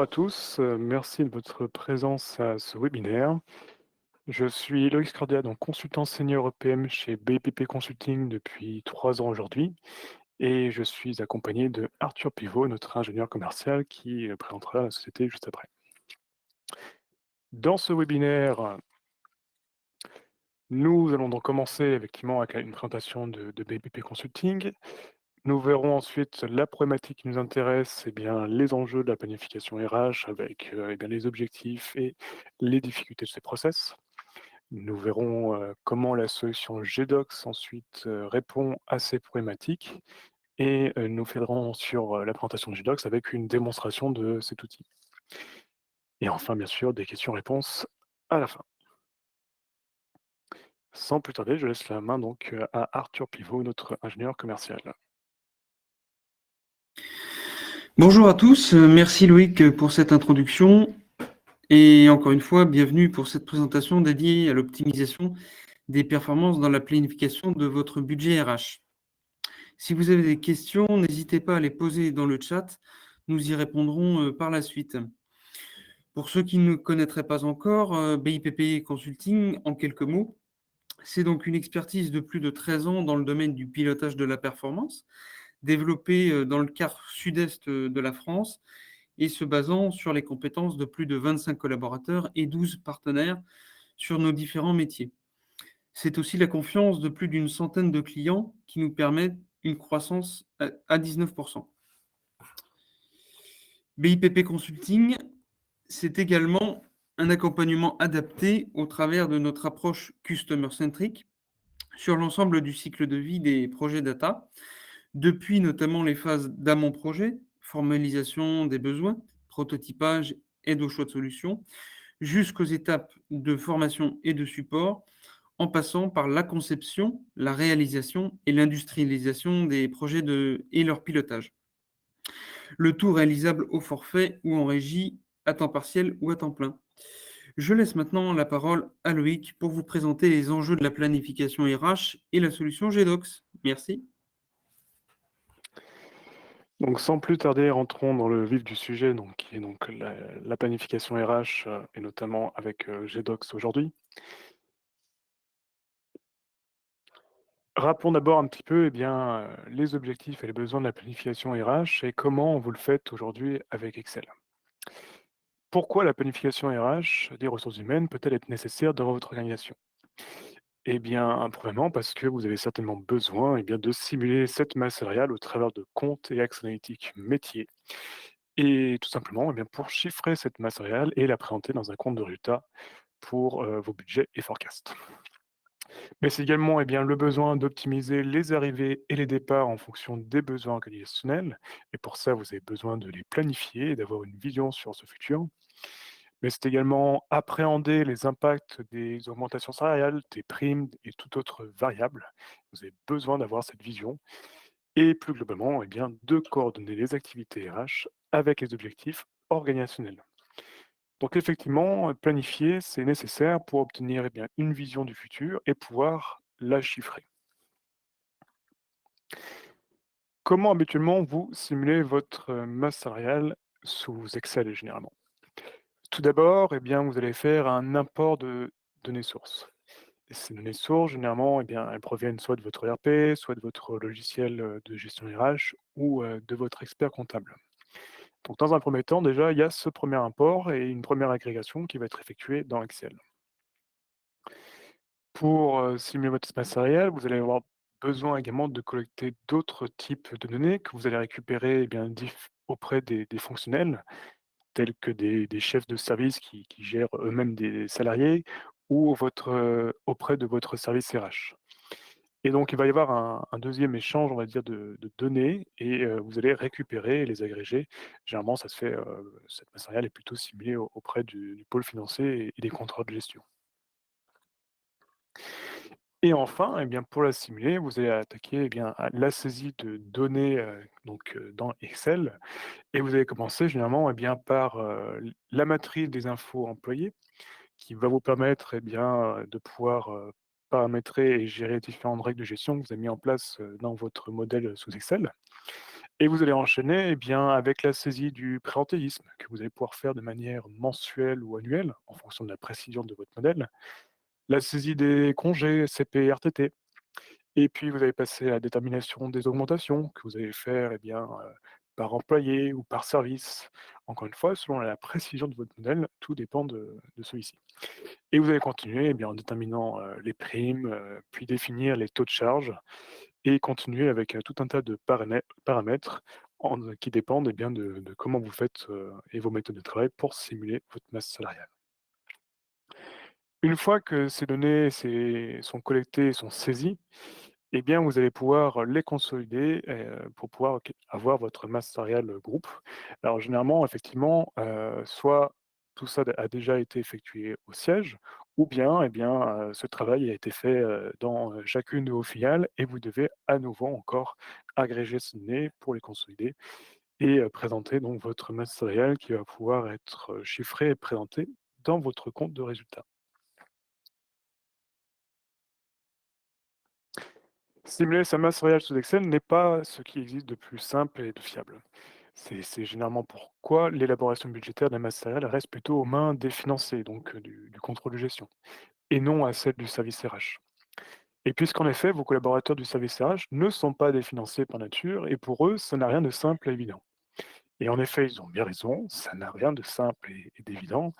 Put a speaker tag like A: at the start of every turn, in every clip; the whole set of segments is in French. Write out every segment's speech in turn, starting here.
A: À tous, merci de votre présence à ce webinaire. Je suis Loïc Cordia, donc consultant senior EPM chez BPP Consulting depuis 3 ans aujourd'hui et je suis accompagné de Arthur Pivot, notre ingénieur commercial qui présentera la société juste après. Dans ce webinaire, nous allons donc commencer effectivement avec une présentation de BPP Consulting. Nous verrons ensuite la problématique qui nous intéresse, bien, les enjeux de la planification RH avec bien, les objectifs et les difficultés de ces process. Nous verrons comment la solution GDocs ensuite répond à ces problématiques et nous finirons sur la présentation de GDocs avec une démonstration de cet outil. Et enfin, bien sûr, des questions-réponses à la fin. Sans plus tarder, je laisse la main donc à Arthur Pivot, notre ingénieur commercial.
B: Bonjour à tous, merci Loïc pour cette introduction et encore une fois, bienvenue pour cette présentation dédiée à l'optimisation des performances dans la planification de votre budget RH. Si vous avez des questions, n'hésitez pas à les poser dans le chat, nous y répondrons par la suite. Pour ceux qui ne connaîtraient pas encore, BIPP Consulting, en quelques mots, c'est donc une expertise de plus de 13 ans dans le domaine du pilotage de la performance, développée dans le quart sud-est de la France, et se basant sur les compétences de plus de 25 collaborateurs et 12 partenaires sur nos différents métiers. C'est aussi la confiance de plus d'une centaine de clients qui nous permettent une croissance à 19%. BIPP Consulting, c'est également un accompagnement adapté au travers de notre approche customer-centric sur l'ensemble du cycle de vie des projets data, depuis notamment les phases d'amont-projet, formalisation des besoins, prototypage, aide au choix de solutions, jusqu'aux étapes de formation et de support, en passant par la conception, la réalisation et l'industrialisation des projets et leur pilotage. Le tout réalisable au forfait ou en régie, à temps partiel ou à temps plein. Je laisse maintenant la parole à Loïc pour vous présenter les enjeux de la planification RH et la solution GDocs. Merci.
A: Donc sans plus tarder, rentrons dans le vif du sujet, donc, qui est donc la planification RH, et notamment avec GDocs aujourd'hui. Rappelons d'abord un petit peu les objectifs et les besoins de la planification RH et comment vous le faites aujourd'hui avec Excel. Pourquoi la planification RH des ressources humaines peut-elle être nécessaire dans votre organisation? Eh bien, premièrement, parce que vous avez certainement besoin de simuler cette masse salariale au travers de comptes et axes analytiques métiers. Et tout simplement, pour chiffrer cette masse salariale et la présenter dans un compte de résultat pour vos budgets et forecasts. Mais c'est également le besoin d'optimiser les arrivées et les départs en fonction des besoins organisationnels. Et pour ça, vous avez besoin de les planifier et d'avoir une vision sur ce futur. Mais c'est également appréhender les impacts des augmentations salariales, des primes et toute autre variable. Vous avez besoin d'avoir cette vision. Et plus globalement, de coordonner les activités RH avec les objectifs organisationnels. Donc effectivement, planifier, c'est nécessaire pour obtenir une vision du futur et pouvoir la chiffrer. Comment habituellement vous simulez votre masse salariale sous Excel généralement? Tout d'abord, vous allez faire un import de données sources. Et ces données sources, généralement, elles proviennent soit de votre ERP, soit de votre logiciel de gestion RH ou de votre expert comptable. Donc dans un premier temps, déjà, il y a ce premier import et une première agrégation qui va être effectuée dans Excel. Pour simuler votre espace salarial, vous allez avoir besoin également de collecter d'autres types de données que vous allez récupérer auprès des fonctionnels, tels que des chefs de service qui gèrent eux-mêmes des salariés ou auprès de votre service RH. Et donc, il va y avoir un deuxième échange, on va dire, de données et vous allez récupérer et les agréger. Généralement, ça se fait, cette masse salariale est plutôt simulée auprès du pôle financier et des contrôles de gestion. Et enfin, pour la simuler, vous allez attaquer à la saisie de données dans Excel et vous allez commencer généralement par la matrice des infos employées qui va vous permettre de pouvoir paramétrer et gérer différentes règles de gestion que vous avez mis en place dans votre modèle sous Excel. Et vous allez enchaîner, eh bien, avec la saisie du présentéisme que vous allez pouvoir faire de manière mensuelle ou annuelle en fonction de la précision de votre modèle. La saisie des congés CP et RTT. Et puis vous allez passer à la détermination des augmentations que vous allez faire, eh bien, par employé ou par service. Encore une fois, selon la précision de votre modèle, tout dépend de celui-ci. Et vous allez continuer, eh bien, en déterminant, les primes, puis définir les taux de charge et continuer avec, tout un tas de paramètres qui dépendent, eh bien, de comment vous faites, et vos méthodes de travail pour simuler votre masse salariale. Une fois que ces données sont collectées et sont saisies, eh bien, vous allez pouvoir les consolider, pour pouvoir avoir votre masse salariale, groupe. Alors généralement, effectivement, soit tout ça a déjà été effectué au siège ou bien, eh bien, ce travail a été fait, dans, chacune de vos filiales et vous devez à nouveau encore agréger ces données pour les consolider et présenter donc votre masse salariale qui va pouvoir être, chiffrée et présentée dans votre compte de résultats. Simuler sa masse salariale sous Excel n'est pas ce qui existe de plus simple et de fiable. C'est généralement pourquoi l'élaboration budgétaire de la masse salariale reste plutôt aux mains des financiers, donc du contrôle de gestion, et non à celle du service RH. Et puisqu'en effet, vos collaborateurs du service RH ne sont pas des financiers par nature, et pour eux, ça n'a rien de simple et évident. Et en effet, ils ont bien raison, ça n'a rien de simple et d'évident.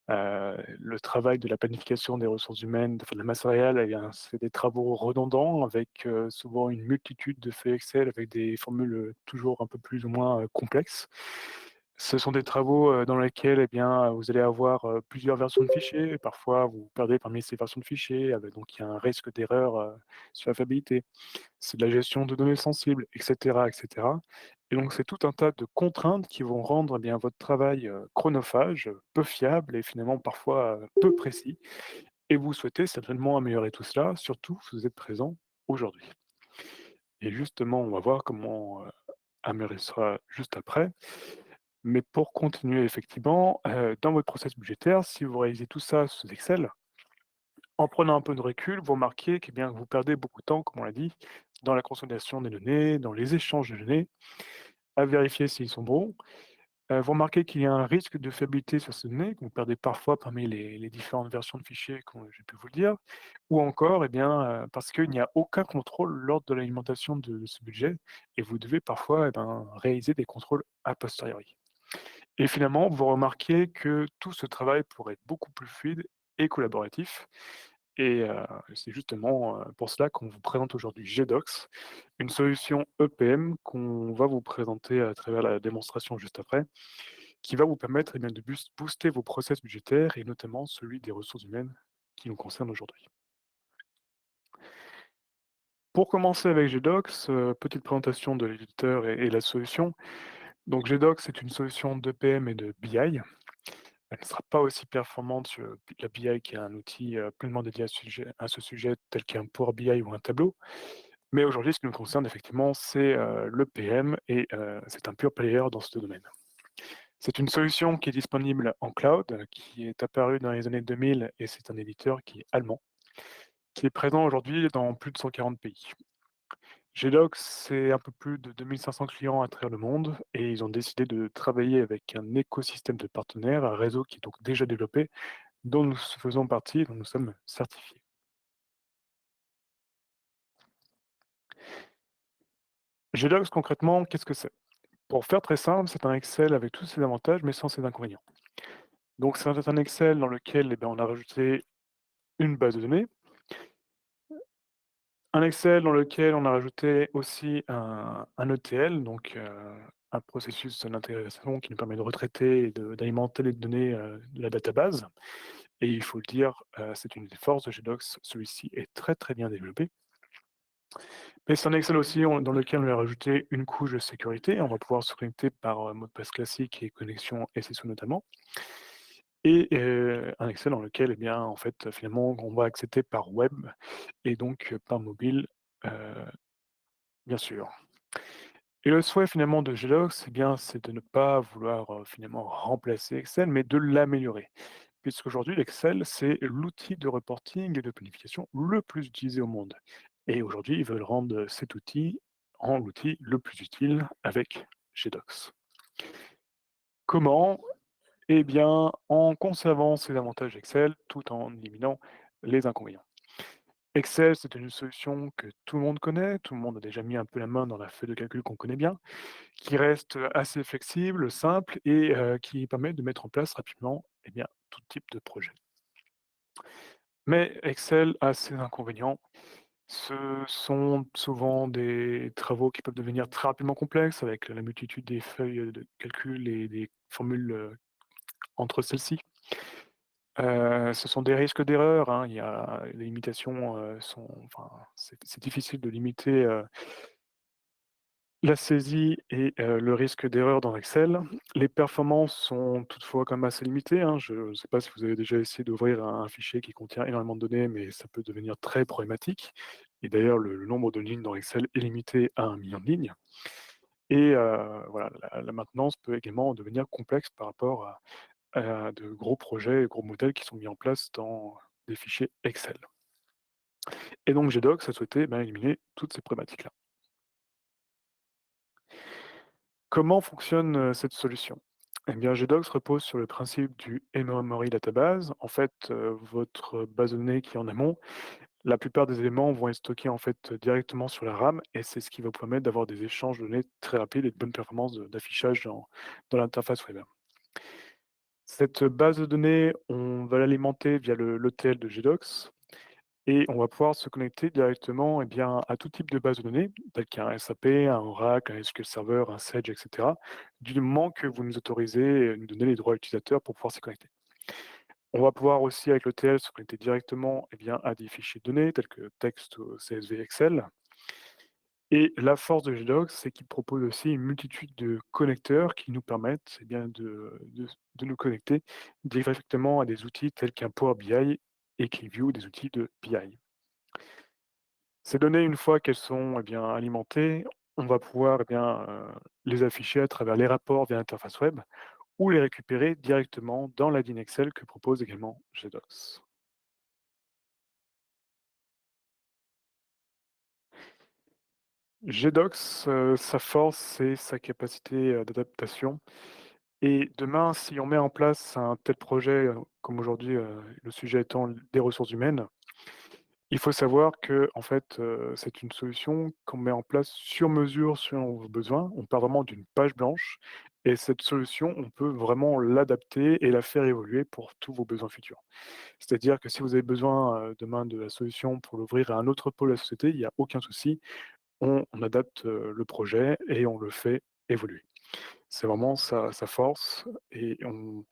A: Le travail de la planification des ressources humaines, enfin de la masse salariale, eh bien, c'est des travaux redondants avec, souvent une multitude de faits Excel avec des formules, toujours un peu plus ou moins, complexes. Ce sont des travaux, dans lesquels, eh bien, vous allez avoir, plusieurs versions de fichiers et parfois vous perdez parmi ces versions de fichiers, donc il y a un risque d'erreur, sur la fiabilité. C'est de la gestion de données sensibles et cetera et cetera. Et donc c'est tout un tas de contraintes qui vont rendre, eh bien, votre travail, chronophage, peu fiable et finalement parfois, peu précis et vous souhaitez certainement améliorer tout cela, surtout si vous êtes présent aujourd'hui. Et justement, on va voir comment, améliorer ça juste après. Mais pour continuer effectivement, dans votre process budgétaire, si vous réalisez tout ça sous Excel, en prenant un peu de recul, vous remarquez que, eh bien, vous perdez beaucoup de temps, comme on l'a dit, dans la consolidation des données, dans les échanges de données, à vérifier s'ils sont bons. Vous remarquez qu'il y a un risque de fiabilité sur ces données, que vous perdez parfois parmi les différentes versions de fichiers, comme j'ai pu vous le dire, ou encore, eh bien, parce qu'il n'y a aucun contrôle lors de l'alimentation de ce budget et vous devez parfois, eh ben, réaliser des contrôles a posteriori. Et finalement, vous remarquez que tout ce travail pourrait être beaucoup plus fluide et collaboratif et c'est justement, pour cela qu'on vous présente aujourd'hui GDocs, une solution EPM qu'on va vous présenter à travers la démonstration juste après, qui va vous permettre, eh bien, de booster vos process budgétaires et notamment celui des ressources humaines qui nous concerne aujourd'hui. Pour commencer avec GDocs, petite présentation de l'éditeur et la solution. Donc GDocs, c'est une solution d'EPM et de BI. Elle ne sera pas aussi performante sur la BI qui est un outil, pleinement dédié à ce sujet tel qu'un Power BI ou un tableau. Mais aujourd'hui, ce qui nous concerne effectivement, c'est, l'EPM et c'est un pure player dans ce domaine. C'est une solution qui est disponible en cloud, qui est apparue dans les années 2000 et c'est un éditeur qui est allemand, qui est présent aujourd'hui dans plus de 140 pays. Gedox, c'est un peu plus de 2 500 clients à travers le monde et ils ont décidé de travailler avec un écosystème de partenaires, un réseau qui est donc déjà développé, dont nous faisons partie, dont nous sommes certifiés. Gedox, concrètement, qu'est-ce que c'est? Pour faire très simple, c'est un Excel avec tous ses avantages, mais sans ses inconvénients. Donc, c'est un Excel dans lequel eh bien, on a rajouté une base de données, un Excel dans lequel on a rajouté aussi un ETL, donc un processus d'intégration qui nous permet de retraiter et d'alimenter les données de la database. Et il faut le dire, c'est une des forces de GDocs, celui-ci est très très bien développé. Mais c'est un Excel aussi dans lequel on a rajouté une couche de sécurité. On va pouvoir se connecter par mot de passe classique et connexion SSO notamment. Et un Excel dans lequel, eh bien, en fait, finalement, on va accéder par web et donc par mobile, heu, bien sûr. Et le souhait finalement de Gedox, eh bien, c'est de ne pas vouloir, finalement remplacer Excel, mais de l'améliorer. Puisqu'aujourd'hui, l'Excel, c'est l'outil de reporting et de planification le plus utilisé au monde. Et aujourd'hui, ils veulent rendre cet outil rend l'outil le plus utile avec GDocs. Comment? Eh bien, en conservant ses avantages Excel tout en éliminant les inconvénients. Excel, c'est une solution que tout le monde connaît, tout le monde a déjà mis un peu la main dans la feuille de calcul qu'on connaît bien, qui reste assez flexible, simple et qui permet de mettre en place rapidement eh bien, tout type de projet. Mais Excel a ses inconvénients. Ce sont souvent des travaux qui peuvent devenir très rapidement complexes avec la multitude des feuilles de calcul et des formules entre celles-ci. Ce sont des risques d'erreur, hein. Il y a les limitations, sont enfin, c'est difficile de limiter, la saisie et le risque d'erreur dans Excel. Les performances sont toutefois quand même assez limitées, hein. Je ne sais pas si vous avez déjà essayé d'ouvrir un fichier qui contient énormément de données, mais ça peut devenir très problématique et d'ailleurs le nombre de lignes dans Excel est limité à 1 million de lignes et voilà, la maintenance peut également devenir complexe par rapport à de gros projets, gros modèles qui sont mis en place dans des fichiers Excel. Et donc GDocs a souhaité, éliminer toutes ces problématiques-là. Comment fonctionne, cette solution? Eh bien, GDocs repose sur le principe du in-memory database. En fait, votre base de données qui est en amont, la plupart des éléments vont être stockés, en fait, directement sur la RAM et c'est ce qui va vous permettre d'avoir des échanges de données très rapides et de bonnes performances d'affichage dans l'interface web. Cette base de données, on va l'alimenter via l'ETL de GDocs et on va pouvoir se connecter directement, à tout type de base de données, tel qu'un SAP, un Oracle, un SQL Server, un Sage, et cetera, du moment que vous nous autorisez, nous donner les droits utilisateurs pour pouvoir s'y connecter. On va pouvoir aussi, avec l'ETL, se connecter directement, à des fichiers de données, tels que texte, CSV, Excel. Et la force de GDocs, c'est qu'il propose aussi une multitude de connecteurs qui nous permettent, de nous connecter directement à des outils tels qu'un Power BI et ClickView, des outils de BI. Ces données, une fois qu'elles sont, alimentées, on va pouvoir, les afficher à travers les rapports via l'interface web ou les récupérer directement dans la DIN Excel que propose également GDocs. GDocs, sa force, c'est sa capacité, d'adaptation et demain, si on met en place un tel projet, comme aujourd'hui, le sujet étant des ressources humaines, il faut savoir que en fait, c'est une solution qu'on met en place sur mesure selon vos besoins. On part vraiment d'une page blanche et cette solution, on peut vraiment l'adapter et la faire évoluer pour tous vos besoins futurs. C'est-à-dire que si vous avez besoin, demain de la solution pour l'ouvrir à un autre pôle de la société, il y a aucun souci. On adapte, le projet et on le fait évoluer. C'est vraiment sa force et on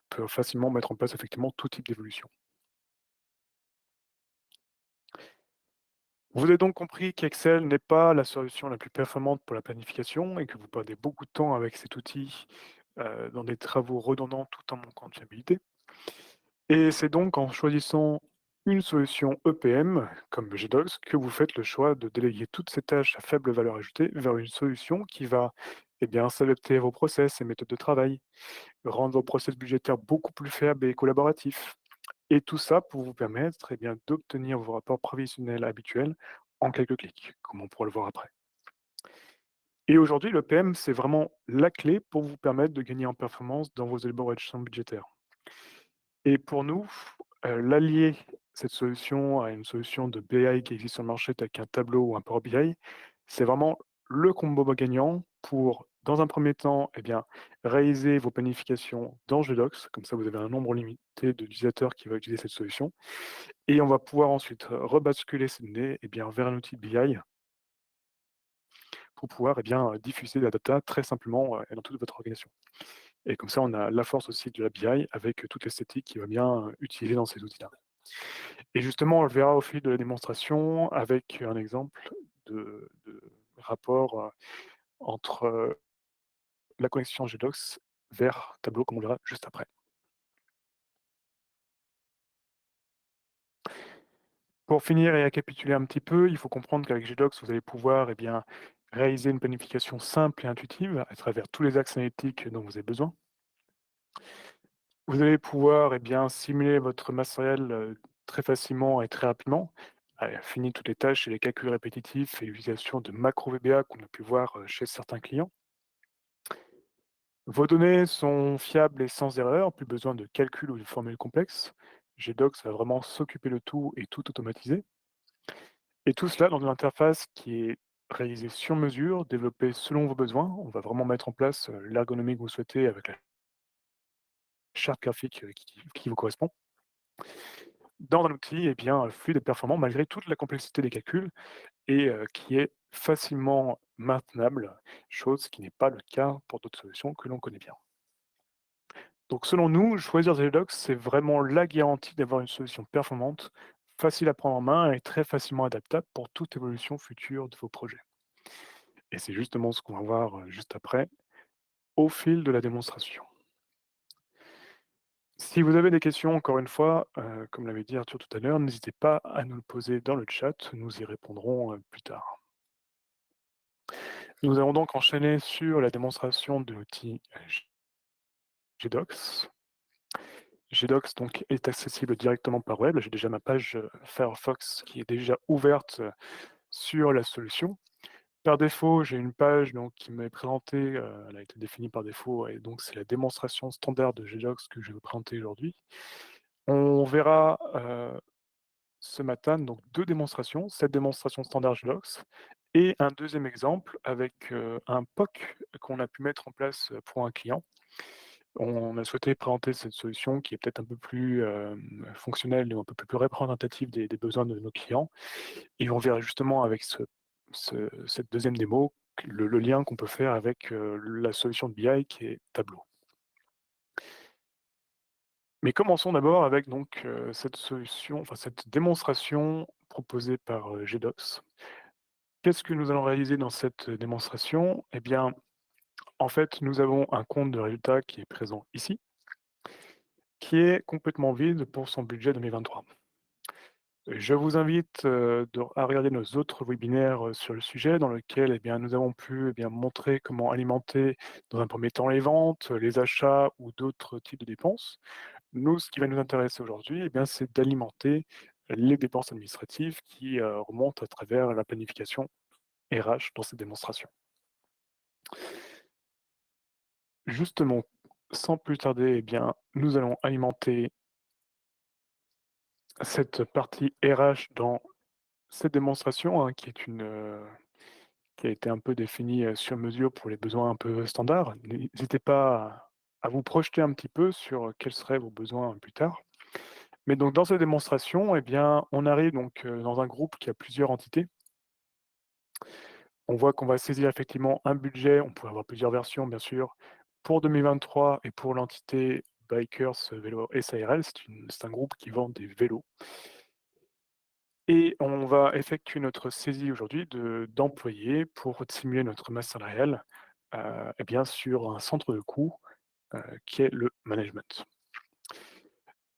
A: peut facilement mettre en place effectivement tout type d'évolution. Vous avez donc compris qu'Excel n'est pas la solution la plus performante pour la planification et que vous perdez beaucoup de temps avec cet outil dans des travaux redondants tout en manquant de fiabilité. Et c'est donc en choisissant une solution EPM comme GDocs que vous faites le choix de déléguer toutes ces tâches à faible valeur ajoutée vers une solution qui va s'adapter à vos process et méthodes de travail, rendre vos process budgétaires beaucoup plus fiables et collaboratifs. Et tout ça pour vous permettre d'obtenir vos rapports prévisionnels habituels en quelques clics, comme on pourra le voir après. Et aujourd'hui, le PM, c'est vraiment la clé pour vous permettre de gagner en performance dans vos élaborations budgétaires. Et pour nous, l'allier cette solution à une solution de BI qui existe sur le marché, telle qu'un Tableau ou un Power BI, c'est vraiment le combo gagnant pour, dans un premier temps, réaliser vos planifications dans GDocs. Comme ça, vous avez un nombre limité d'utilisateurs qui va utiliser cette solution. Et on va pouvoir ensuite rebasculer ces données vers un outil BI pour pouvoir diffuser la data très simplement dans toute votre organisation. Et comme ça, on a la force aussi de la BI avec toute l'esthétique qui va bien utiliser dans ces outils-là. Et justement, on le verra au fil de la démonstration avec un exemple de rapport entre la connexion GDocs vers Tableau, comme on le verra juste après. Pour finir et récapituler un petit peu, il faut comprendre qu'avec GDocs, vous allez pouvoir réaliser une planification simple et intuitive à travers tous les axes analytiques dont vous avez besoin. Vous allez pouvoir simuler votre matériel très facilement et très rapidement fini toutes les tâches et les calculs répétitifs et l'utilisation de macro VBA qu'on a pu voir chez certains clients. Vos données sont fiables et sans erreur, plus besoin de calculs ou de formules complexes. GDocs va vraiment s'occuper de tout et tout automatiser. Et tout cela dans une interface qui est réalisée sur mesure, développée selon vos besoins. On va vraiment mettre en place l'ergonomie que vous souhaitez avec la charte graphique qui vous correspond. Dans un outil fluide et performant malgré toute la complexité des calculs et qui est facilement maintenable, chose qui n'est pas le cas pour d'autres solutions que l'on connaît bien. Donc selon nous, choisir Zelidox, c'est vraiment la garantie d'avoir une solution performante, facile à prendre en main et très facilement adaptable pour toute évolution future de vos projets. Et c'est justement ce qu'on va voir juste après, au fil de la démonstration. Si vous avez des questions, encore une fois, comme l'avait dit Arthur tout à l'heure, n'hésitez pas à nous le poser dans le chat, nous y répondrons plus tard. Nous allons donc enchaîner sur la démonstration de l'outil GDocs. GDocs donc, est accessible directement par web. J'ai déjà ma page Firefox qui est déjà ouverte sur la solution. Par défaut, j'ai une page donc, qui m'est présentée, elle a été définie par défaut, et donc c'est la démonstration standard de GDocs que je vais vous présenter aujourd'hui. On verra ce matin donc 2 démonstrations, cette démonstration standard GDocs et un deuxième exemple avec un POC qu'on a pu mettre en place pour un client. On a souhaité présenter cette solution qui est peut-être un peu plus fonctionnelle et un peu plus représentative des besoins de nos clients. Et on verra justement avec cette deuxième démo le lien qu'on peut faire avec la solution de BI qui est Tableau. Mais commençons d'abord avec donc cette solution, enfin cette démonstration proposée par GDocs. Qu'est-ce que nous allons réaliser dans cette démonstration? Eh bien, en fait, nous avons un compte de résultat qui est présent ici, qui est complètement vide pour son budget 2023. Je vous invite à regarder nos autres webinaires sur le sujet, dans lequel nous avons pu montrer comment alimenter dans un premier temps les ventes, les achats ou d'autres types de dépenses. Nous, ce qui va nous intéresser aujourd'hui, c'est d'alimenter les dépenses administratives qui remontent à travers la planification RH dans cette démonstration. Justement, sans plus tarder, nous allons alimenter cette partie RH dans cette démonstration, hein, qui a été un peu définie sur mesure pour les besoins un peu standards. N'hésitez pas à vous projeter un petit peu sur quels seraient vos besoins plus tard. Mais donc dans cette démonstration, on arrive donc dans un groupe qui a plusieurs entités. On voit qu'on va saisir effectivement un budget, on pourrait avoir plusieurs versions bien sûr, pour 2023 et pour l'entité Bikers Vélo SARL, c'est un groupe qui vend des vélos. Et on va effectuer notre saisie aujourd'hui d'employés pour simuler notre masse salariale sur un centre de coût qui est le management.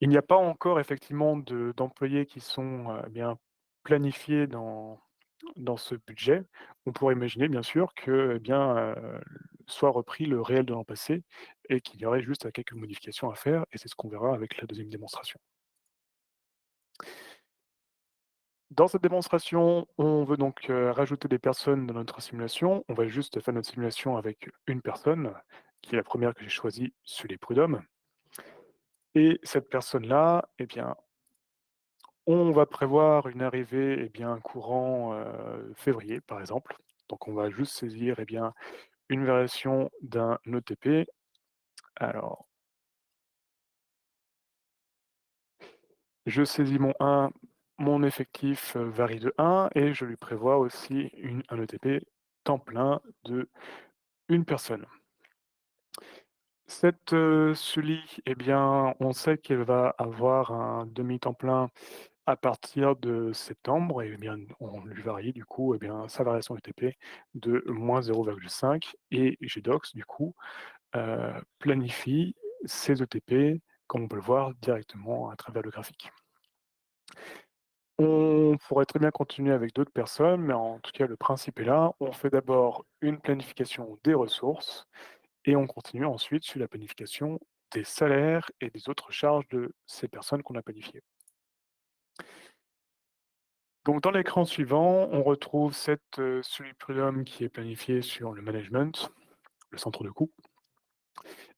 A: Il n'y a pas encore effectivement d'employés qui sont planifiés dans ce budget. On pourrait imaginer bien sûr que soit repris le réel de l'an passé et qu'il y aurait juste quelques modifications à faire, et c'est ce qu'on verra avec la deuxième démonstration. Dans cette démonstration, on veut donc rajouter des personnes dans notre simulation. On va juste faire notre simulation avec une personne, qui est la première que j'ai choisie sur les prud'hommes. Et cette personne-là, on va prévoir une arrivée courant février, par exemple. Donc on va juste saisir une variation d'un ETP. Alors, je saisis mon effectif varie de 1 et je lui prévois aussi un ETP temps plein de une personne. Cette Sully, on sait qu'elle va avoir un demi-temps plein à partir de septembre, et on lui varie du coup sa variation ETP de -0,5, et GDocs du coup planifie ses ETP comme on peut le voir directement à travers le graphique. On pourrait très bien continuer avec d'autres personnes, mais en tout cas le principe est là. On fait d'abord une planification des ressources et on continue ensuite sur la planification des salaires et des autres charges de ces personnes qu'on a planifiées. Donc dans l'écran suivant, on retrouve cette suivi prud'homme qui est planifiée sur le management, le centre de coût.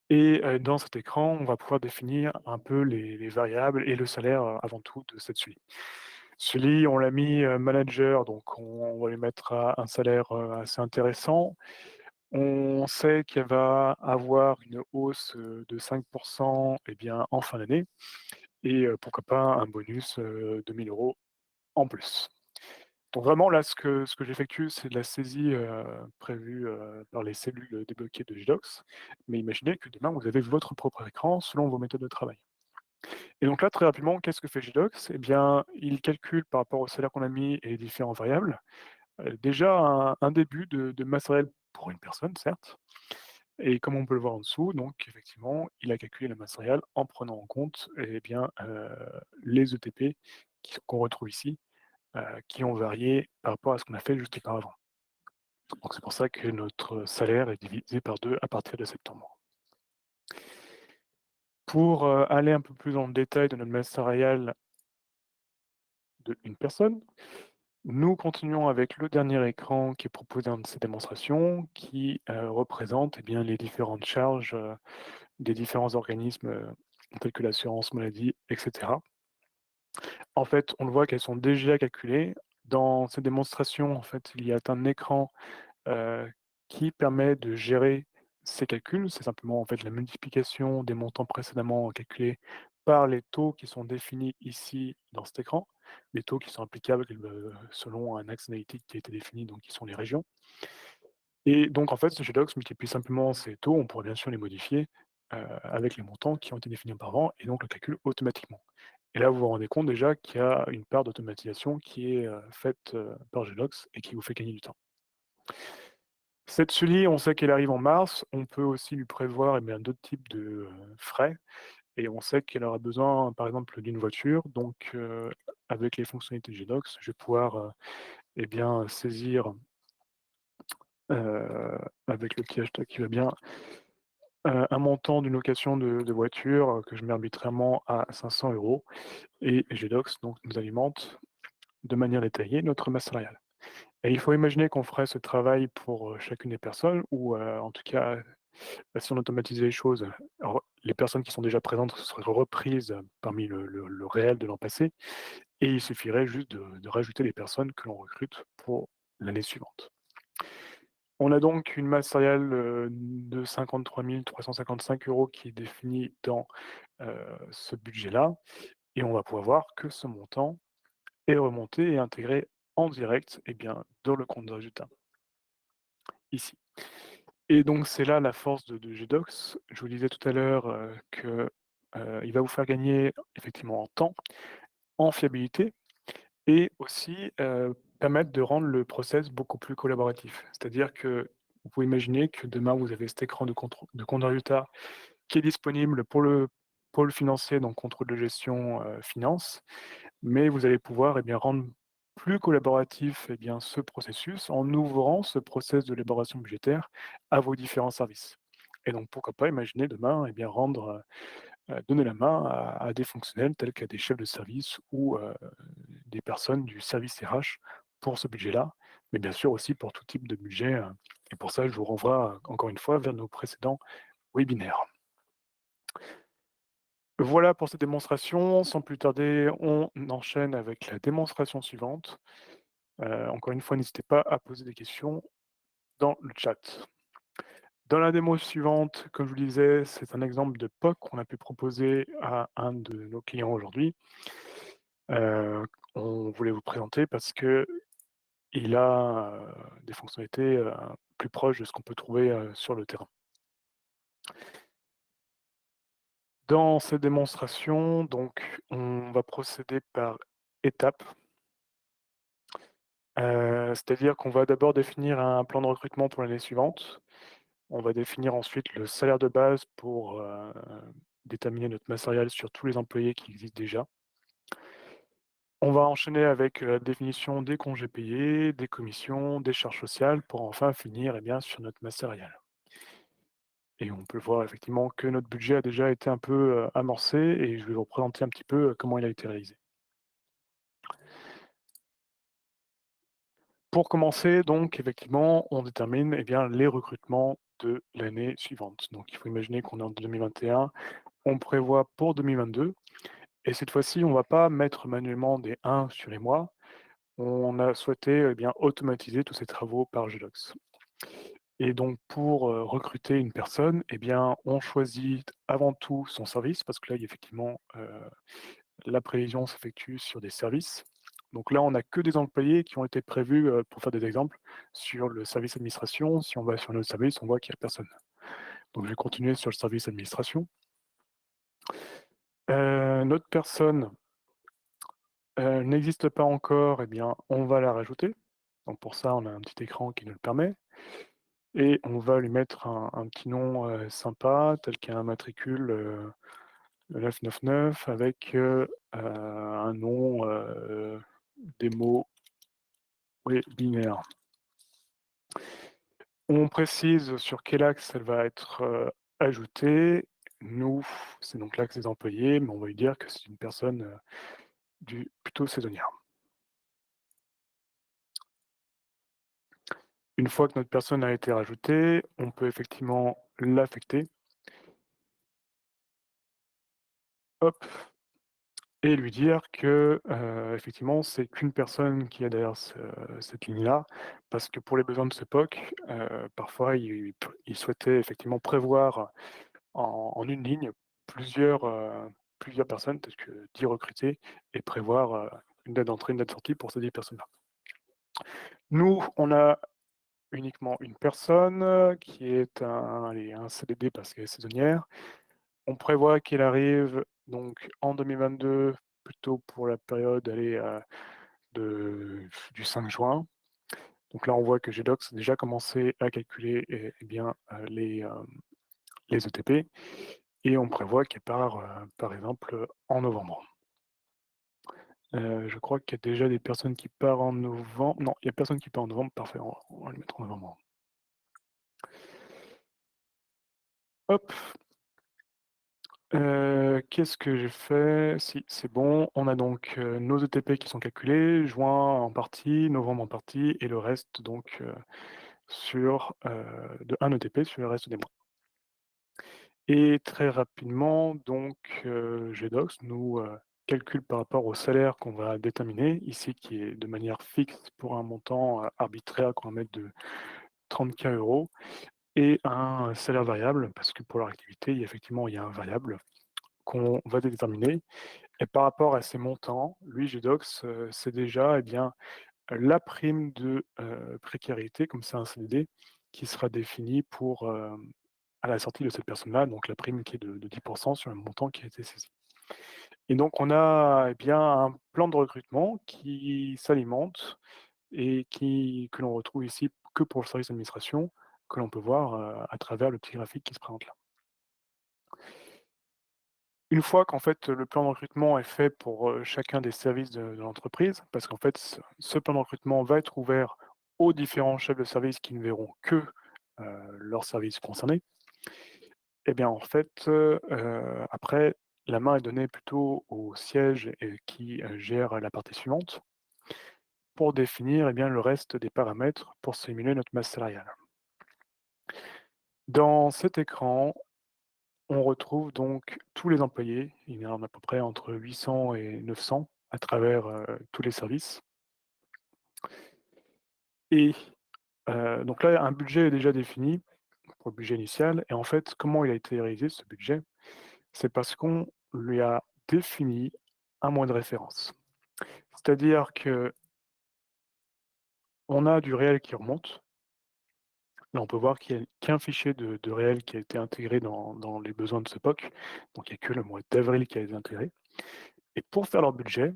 A: Et dans cet écran, on va pouvoir définir un peu les variables et le salaire, avant tout de cette Sully. Sully, on l'a mis, manager, donc on va lui mettre à un salaire, assez intéressant. On sait qu'elle va avoir une hausse, de 5 eh bien, en fin d'année et pourquoi pas un bonus, de 1 000 € en plus. Donc vraiment là, ce que j'effectue, c'est de la saisie, prévue, par les cellules débloquées de JDocs. Mais imaginez que demain, vous avez votre propre écran selon vos méthodes de travail. Et donc là, très rapidement, qu'est-ce que fait JDocs? Eh bien, il calcule par rapport au salaire qu'on a mis et les différentes variables, déjà un début de masse réelle pour une personne, certes. Et comme on peut le voir en dessous, donc effectivement, il a calculé la masse réelle en prenant en compte, eh bien, les ETP qu'on retrouve ici, qui ont varié par rapport à ce qu'on a fait juste auparavant. Donc c'est pour ça que notre salaire est divisé par 2 à partir de septembre. Pour, aller un peu plus dans le détail de notre masse salariale d'une personne, nous continuons avec le dernier écran qui est proposé dans ces démonstrations, qui, représente, eh bien, les différentes charges, des différents organismes, tels que l'assurance maladie et cetera. En fait, on le voit qu'elles sont déjà calculées. Dans ces démonstrations, en fait, il y a un écran heu, qui permet de gérer ces calculs. C'est simplement, en fait, la multiplication des montants précédemment calculés par les taux qui sont définis ici dans cet écran. Les taux qui sont applicables, selon un axe analytique qui a été défini, donc qui sont les régions. Et donc en fait, ce GDocs multiplie simplement ces taux, on pourrait bien sûr les modifier, avec les montants qui ont été définis auparavant et donc le calcul automatiquement. Et là, vous vous rendez compte déjà qu'il y a une part d'automatisation qui est, faite, par GDocs et qui vous fait gagner du temps. Cette Sully, on sait qu'elle arrive en mars. On peut aussi lui prévoir, eh bien, d'autres types de, frais et on sait qu'elle aura besoin, par exemple, d'une voiture. Donc, avec les fonctionnalités de GDocs, je vais pouvoir, eh bien, saisir, avec le petit hashtag qui va bien, un montant d'une location de voiture, que je mets arbitrairement à 500 € et GDocs donc nous alimente de manière détaillée notre masse salariale. Et il faut imaginer qu'on ferait ce travail pour, chacune des personnes ou, en tout cas, si on automatisait les choses, alors les personnes qui sont déjà présentes seraient reprises parmi le réel de l'an passé et il suffirait juste de rajouter les personnes que l'on recrute pour l'année suivante. On a donc une masse salariale, de 53 355 € qui est définie dans, ce budget-là et on va pouvoir voir que ce montant est remonté et intégré en direct, eh bien, dans le compte de résultat, ici. Et donc c'est là la force de GDocs. Je vous disais tout à l'heure, que, il va vous faire gagner effectivement en temps, en fiabilité et aussi, permettre de rendre le process beaucoup plus collaboratif. C'est-à-dire que vous pouvez imaginer que demain vous avez cet écran de compte de résultat qui est disponible pour le pôle financier, donc contrôle de gestion, finance, mais vous allez pouvoir, eh bien, rendre plus collaboratif, eh bien, ce processus en ouvrant ce process de l'élaboration budgétaire à vos différents services. Et donc pourquoi pas imaginer demain, eh bien, rendre, donner la main à des fonctionnels tels qu'à des chefs de service ou, des personnes du service RH pour ce budget-là, mais bien sûr aussi pour tout type de budget, et pour ça je vous renvoie, encore une fois vers nos précédents webinaires. Voilà pour cette démonstration. Sans plus tarder, on enchaîne avec la démonstration suivante. Encore une fois, n'hésitez pas à poser des questions dans le chat. Dans la démo suivante, comme je vous le disais, c'est un exemple de POC qu'on a pu proposer à un de nos clients aujourd'hui. On voulait vous présenter parce qu'il a, des fonctionnalités, plus proches de ce qu'on peut trouver, sur le terrain. Dans cette démonstration, donc, on va procéder par étapes. C'est-à-dire qu'on va d'abord définir un plan de recrutement pour l'année suivante. On va définir ensuite le salaire de base pour, déterminer notre masse salariale sur tous les employés qui existent déjà. On va enchaîner avec, la définition des congés payés, des commissions, des charges sociales pour enfin finir, eh bien, sur notre masse salariale. Et on peut voir effectivement que notre budget a déjà été un peu, amorcé et je vais vous représenter un petit peu, comment il a été réalisé. Pour commencer, donc, effectivement, on détermine eh bien, les recrutements de l'année suivante. Donc, il faut imaginer qu'on est en 2021, on prévoit pour 2022, et cette fois-ci, on ne va pas mettre manuellement des 1 sur les mois. On a souhaité eh bien, automatiser tous ces travaux par Gedox. Et donc, pour recruter une personne, eh bien, on choisit avant tout son service, parce que là, effectivement, la prévision s'effectue sur des services. Donc là, on n'a que des employés qui ont été prévus, pour faire des exemples, sur le service administration. Si on va sur notre service, on voit qu'il n'y a personne. Donc je vais continuer sur le service administration. Notre personne n'existe pas encore, eh bien, on va la rajouter. Donc pour ça, on a un petit écran qui nous le permet. Et on va lui mettre un petit nom sympa, tel qu'un matricule 999 avec un nom des mots webinaire. On précise sur quel axe elle va être ajoutée. Nous, c'est donc l'axe des employés, mais on va lui dire que c'est une personne plutôt saisonnière. Une fois que notre personne a été rajoutée, on peut effectivement l'affecter. Hop, et lui dire que effectivement, c'est qu'une personne qui est derrière cette ligne-là, parce que pour les besoins de ce POC, parfois, il souhaitait effectivement prévoir en une ligne plusieurs personnes, peut-être que 10 recrutés, et prévoir une date d'entrée, une date de sortie pour ces 10 personnes-là. Nous, on a uniquement une personne qui est un CDD parce qu'elle est saisonnière. On prévoit qu'elle arrive donc en 2022, plutôt pour la période du 5 juin. Donc là, on voit que Gdocs a déjà commencé à calculer bien, les ETP, et on prévoit qu'elle part, par exemple, en novembre. Je crois qu'il y a déjà des personnes qui partent en novembre. Non, il n'y a personne qui part en novembre. Parfait, on va le mettre en novembre. Hop. Qu'est-ce que j'ai fait? Si, c'est bon. On a donc nos ETP qui sont calculés, juin en partie, novembre en partie, et le reste donc de 1 ETP sur le reste des mois. Et très rapidement, donc GDocs nous calcule par rapport au salaire qu'on va déterminer, ici qui est de manière fixe pour un montant arbitraire qu'on va mettre de 30K €, et un salaire variable, parce que pour leur activité, effectivement, il y a un variable qu'on va déterminer. Et par rapport à ces montants, lui, GDocs, c'est déjà eh bien, la prime de précarité, comme c'est un CDD, qui sera définie à la sortie de cette personne-là, donc la prime qui est de 10% sur le montant qui a été saisi. Et donc on a eh bien un plan de recrutement qui s'alimente et que l'on retrouve ici que pour le service d'administration, que l'on peut voir à travers le petit graphique qui se présente là. Une fois qu'en fait le plan de recrutement est fait pour chacun des services de l'entreprise, parce qu'en fait ce plan de recrutement va être ouvert aux différents chefs de service qui ne verront que leurs services concernés, et bien en fait après la main est donnée plutôt au siège qui gère la partie suivante, pour définir eh bien, le reste des paramètres pour simuler notre masse salariale. Dans cet écran, on retrouve donc tous les employés. Il y en a à peu près entre 800 et 900 à travers tous les services. Et donc là, un budget est déjà défini pour le budget initial. Et en fait, comment il a été réalisé ce budget? C'est parce qu'on lui a défini un mois de référence. C'est-à-dire que on a du réel qui remonte. Là, on peut voir qu'il y a qu'un fichier de réel qui a été intégré dans les besoins de ce POC. Donc, il n'y a que le mois d'avril qui a été intégré. Et pour faire leur budget,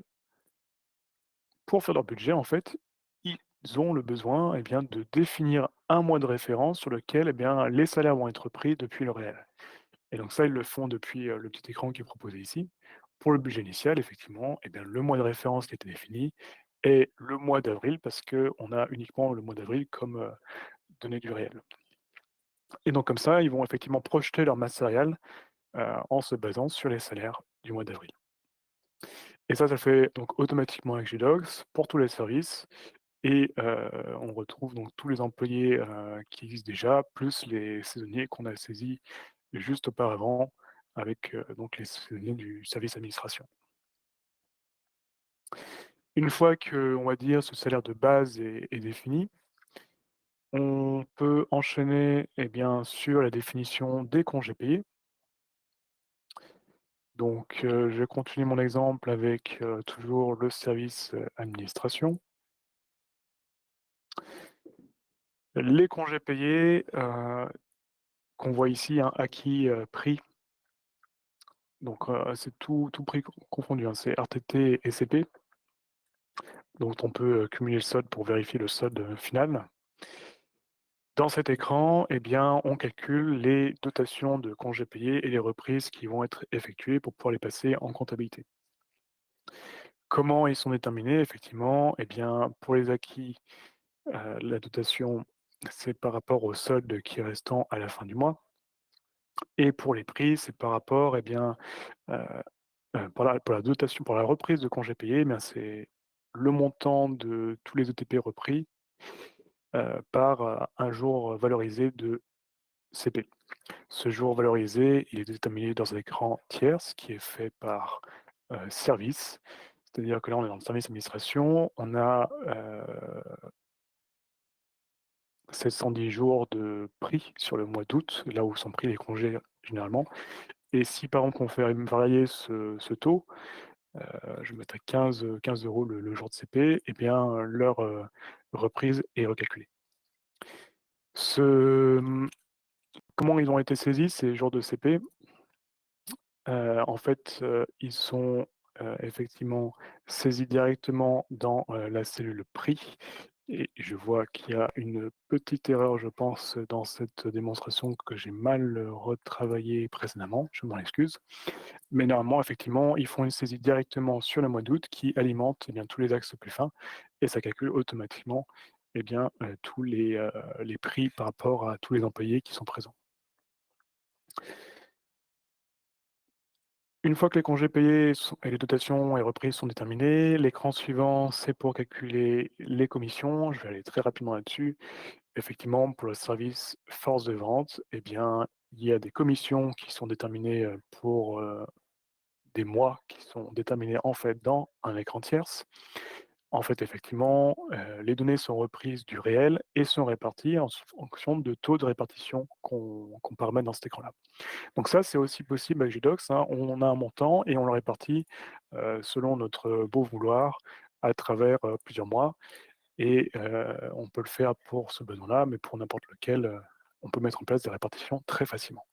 A: en fait, ils ont le besoin eh bien, de définir un mois de référence sur lequel eh bien, les salaires vont être pris depuis le réel. Et donc ça, ils le font depuis le petit écran qui est proposé ici. Pour le budget initial, effectivement, eh bien, le mois de référence qui a été défini est le mois d'avril, parce qu'on a uniquement le mois d'avril comme donnée du réel. Et donc comme ça, ils vont effectivement projeter leur masse salariale en se basant sur les salaires du mois d'avril. Et ça fait donc automatiquement avec GDocs pour tous les services. et on retrouve donc tous les employés, qui existent déjà, plus les saisonniers qu'on a saisis juste auparavant avec, donc les saisonniers du service administration. Une fois que, on va dire, ce salaire de base est défini, on peut enchaîner, eh bien, sur la définition des congés payés. Donc, je continue mon exemple avec, toujours le service, administration. Les congés payés, qu'on voit ici, hein, acquis, pris, donc, c'est tout prix confondu, hein, c'est RTT et CP, donc on peut, cumuler le solde pour vérifier le solde, final. Dans cet écran, eh bien, on calcule les dotations de congés payés et les reprises qui vont être effectuées pour pouvoir les passer en comptabilité. Comment ils sont déterminés? Effectivement, eh bien, pour les acquis, la dotation, c'est par rapport au solde qui est restant à la fin du mois et pour les prix, c'est par rapport, eh bien, heu pour la dotation, pour la reprise de congés payés, eh bien, c'est le montant de tous les ETP repris, par, un jour valorisé de CP. Ce jour valorisé, il est déterminé dans un écran tierce qui est fait par, service. C'est-à-dire que là, on est dans le service administration, on a, 710 jours de prix sur le mois d'août, là où sont pris les congés généralement. Et si par exemple on fait varier ce taux, je mettrais 15 € le jour de CP, et bien, leur, reprise est recalculée. Ce, comment ils ont été saisis ces jours de CP? En fait, ils sont, effectivement saisis directement dans, la cellule prix, et je vois qu'il y a une petite erreur, je pense, dans cette démonstration que j'ai mal, retravaillée précédemment, je m'en excuse. Mais normalement, effectivement, ils font une saisie directement sur le mois d'août qui alimente, eh bien, tous les axes plus fins, et ça calcule automatiquement, eh bien, tous les prix par rapport à tous les employés qui sont présents. Une fois que les congés payés sont et les dotations et reprises sont déterminés, l'écran suivant, c'est pour calculer les commissions. Je vais aller très rapidement là-dessus. Effectivement, pour le service force de vente, eh bien, il y a des commissions qui sont déterminées, pour, des mois qui sont déterminés, en fait, dans un écran tierce. En fait, effectivement, les données sont reprises du réel et sont réparties en fonction de taux de répartition qu'on paramètre dans cet écran-là. Donc ça, c'est aussi possible avec GDocs, hein. On a un montant et on le répartit, selon notre beau vouloir à travers, plusieurs mois, et on peut le faire pour ce besoin-là, mais pour n'importe lequel, on peut mettre en place des répartitions très facilement.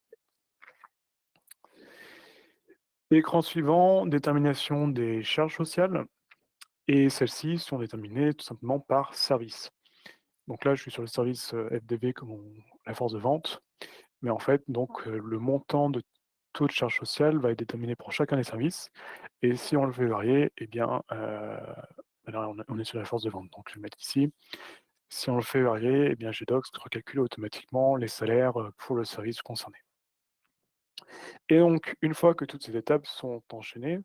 A: Écran suivant, détermination des charges sociales, et celles-ci sont déterminées tout simplement par service. Donc là, je suis sur le service, FDV comme la force de vente. Mais en fait, donc, le montant de taux de charge sociale va être déterminé pour chacun des services, et si on le fait varier, eh bien, là, on est sur la force de vente, donc je vais mettre ici. Si on le fait varier, eh bien, GDocs recalcule automatiquement les salaires, pour le service concerné. Et donc, une fois que toutes ces étapes sont enchaînées,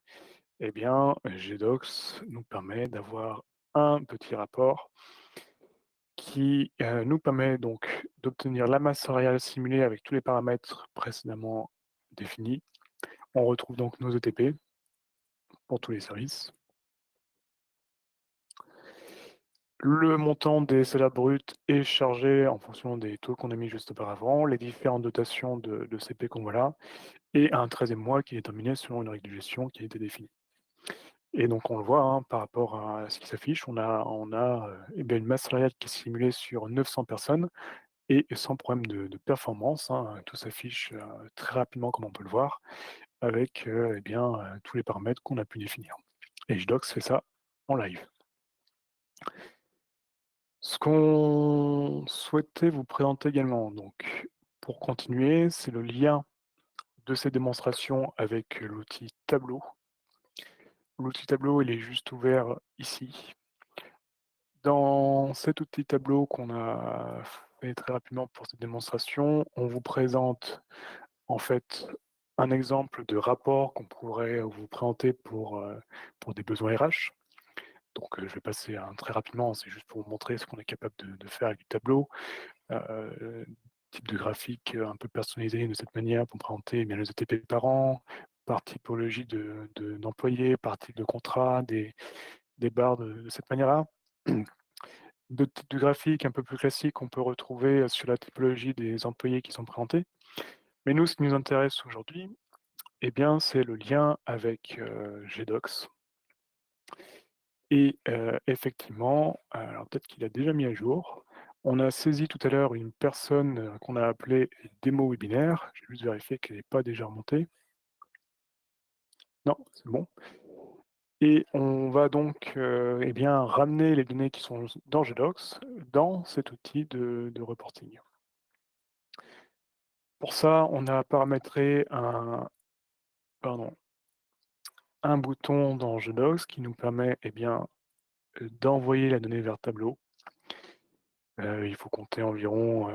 A: eh bien, GDocs nous permet d'avoir un petit rapport qui, nous permet donc d'obtenir la masse salariale simulée avec tous les paramètres précédemment définis. On retrouve donc nos ETP pour tous les services. Le montant des salaires bruts est chargé en fonction des taux qu'on a mis juste auparavant, les différentes dotations de CP qu'on voit là, et un 13e mois qui est déterminé selon une règle de gestion qui a été définie. Et donc on le voit, hein, par rapport à ce qui s'affiche, on a eh bien, une masse salariale qui est simulée sur 900 personnes et sans problème de performance, hein. Tout s'affiche, très rapidement comme on peut le voir, avec, eh bien, tous les paramètres qu'on a pu définir. Et JDocs fait ça en live. Ce qu'on souhaitait vous présenter également, donc pour continuer, c'est le lien de ces démonstrations avec l'outil Tableau. L'outil Tableau, il est juste ouvert ici. Dans cet outil Tableau qu'on a fait très rapidement pour cette démonstration, on vous présente en fait un exemple de rapport qu'on pourrait vous présenter pour des besoins RH. Donc, je vais passer, très rapidement, c'est juste pour vous montrer ce qu'on est capable de faire avec du tableau. Heu, Type de graphique, un peu personnalisé de cette manière pour présenter, eh bien, les ETP par an, par typologie d'employés, par type de contrat, des barres de cette manière-là. D'autres types de graphiques un peu plus classiques qu'on peut retrouver, sur la typologie des employés qui sont présentés. Mais nous, ce qui nous intéresse aujourd'hui, eh bien, c'est le lien avec, GDocs et effectivement, alors peut-être qu'il a déjà mis à jour. On a saisi tout à l'heure une personne, qu'on a appelée démo webinaire. J'ai juste vérifié qu'elle n'est pas déjà remontée. Non, c'est bon et on va donc, eh bien, ramener les données qui sont dans GDocs dans cet outil de reporting. Pour ça, on a paramétré pardon, un bouton dans GDocs qui nous permet, eh bien, d'envoyer la donnée vers Tableau. Il faut compter environ,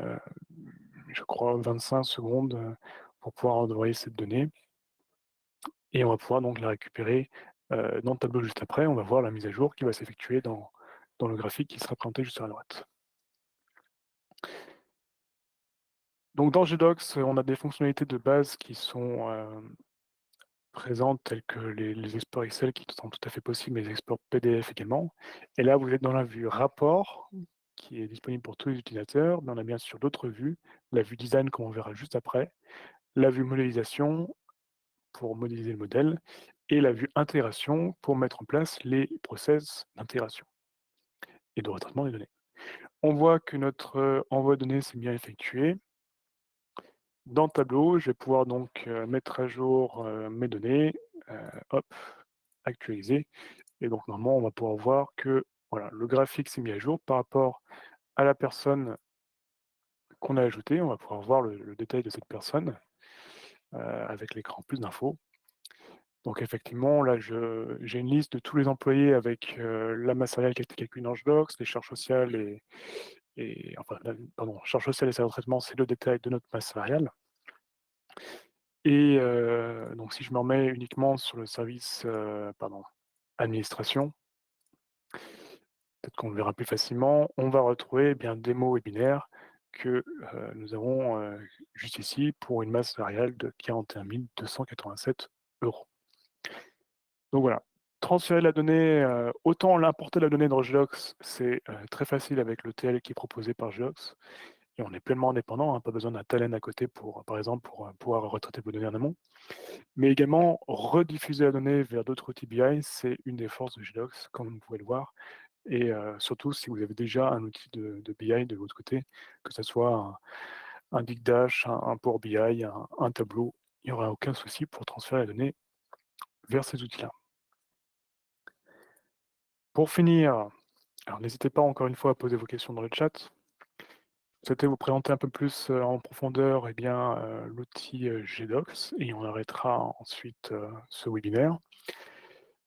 A: je crois 25 secondes, pour pouvoir envoyer cette donnée et on va pouvoir donc la récupérer, dans Tableau juste après. On va voir la mise à jour qui va s'effectuer dans le graphique qui sera présenté juste à droite. Donc dans GDocs, on a des fonctionnalités de base qui sont, présentes telles que les exports Excel qui sont tout à fait possibles, mais les exports PDF également. Et là, vous êtes dans la vue rapport qui est disponible pour tous les utilisateurs, mais on a bien sûr d'autres vues, la vue design comme on verra juste après, la vue modélisation pour modéliser le modèle et la vue intégration pour mettre en place les process d'intégration et de retraitement des données. On voit que notre envoi de données s'est bien effectué. Dans Tableau, je vais pouvoir donc mettre à jour mes données, hop, actualiser. Et donc normalement, on va pouvoir voir que voilà, le graphique s'est mis à jour par rapport à la personne qu'on a ajoutée. On va pouvoir voir le détail de cette personne avec l'écran plus d'infos. Donc effectivement, là, j'ai une liste de tous les employés avec la masse salariale qui a été calculée dans GDocs, les charges sociales enfin, pardon, charges sociales et salaire de traitement, c'est le détail de notre masse salariale. Et donc si je me remets uniquement sur le service, pardon, administration, peut-être qu'on le verra plus facilement, on va retrouver, eh bien, des mots webinaires que, nous avons, juste ici pour une masse salariale de 41 287 €. Donc voilà, transférer la donnée, autant l'importer la donnée dans GDocs, c'est, très facile avec le TL qui est proposé par GDocs et on est pleinement indépendant, hein, pas besoin d'un talent à côté pour, par exemple, pour, pouvoir retraiter vos données en amont. Mais également rediffuser la donnée vers d'autres outils BI, c'est une des forces de GDocs, comme vous pouvez le voir et surtout si vous avez déjà un outil de BI de votre côté, que ce soit un Digdash, un Power BI, un Tableau, il n'y aura aucun souci pour transférer la donnée vers ces outils-là. Pour finir, alors n'hésitez pas encore une fois à poser vos questions dans le chat. Je souhaitais vous présenter un peu plus, en profondeur, eh bien, l'outil, GDocs et on arrêtera ensuite, ce webinaire.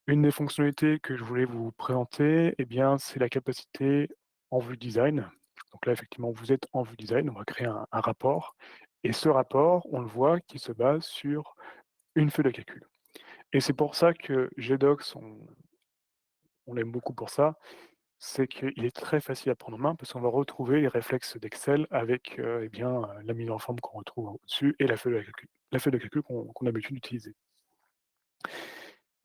A: Une des fonctionnalités que je voulais vous présenter, eh bien, c'est la capacité en vue design. Donc là, effectivement, vous êtes en vue design, on va créer un rapport et ce rapport, on le voit, qui se base sur une feuille de calcul et c'est pour ça que GDocs, on l'aime beaucoup pour ça, c'est qu'il est très facile à prendre en main parce qu'on va retrouver les réflexes d'Excel avec, eh bien, la mise en forme qu'on retrouve au-dessus et la feuille de calcul qu'on a l'habitude d'utiliser.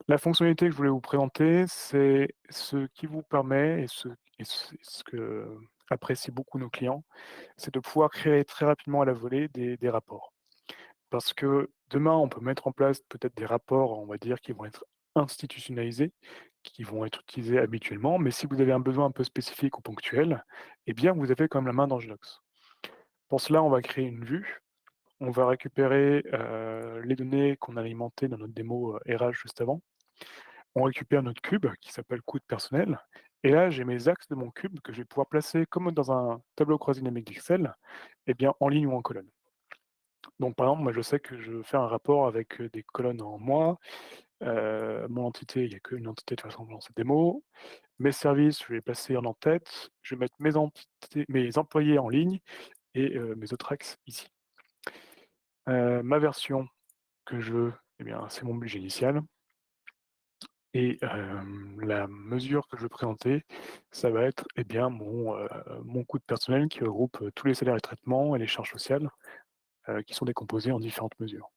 A: La fonctionnalité que je voulais vous présenter, c'est ce qui vous permet et ce que apprécient beaucoup nos clients, c'est de pouvoir créer très rapidement à la volée des rapports. Parce que demain, on peut mettre en place peut-être des rapports, on va dire, qui vont être institutionnalisés, qui vont être utilisés habituellement, mais si vous avez un besoin un peu spécifique ou ponctuel, eh bien, vous avez quand même la main dans GDocs. Pour cela, on va créer une vue, on va récupérer, les données qu'on a alimentées dans notre démo, RH juste avant. On récupère notre cube qui s'appelle coût de personnel et là, j'ai mes axes de mon cube que je vais pouvoir placer comme dans un tableau croisé dynamique d'Excel, eh bien, en ligne ou en colonne. Donc par exemple, moi je sais que je veux faire un rapport avec, des colonnes en mois, mon entité, il n'y a qu'une entité de toute façon dans cette démo. Mes services, je vais les placer en en-tête, je vais mettre mes employés en ligne et mes autres axes ici. Ma version que je veux, eh bien, c'est mon budget initial. Et la mesure que je vais présenter, ça va être, eh bien, mon coût de personnel qui regroupe, tous les salaires et traitements et les charges sociales, qui sont décomposés en différentes mesures.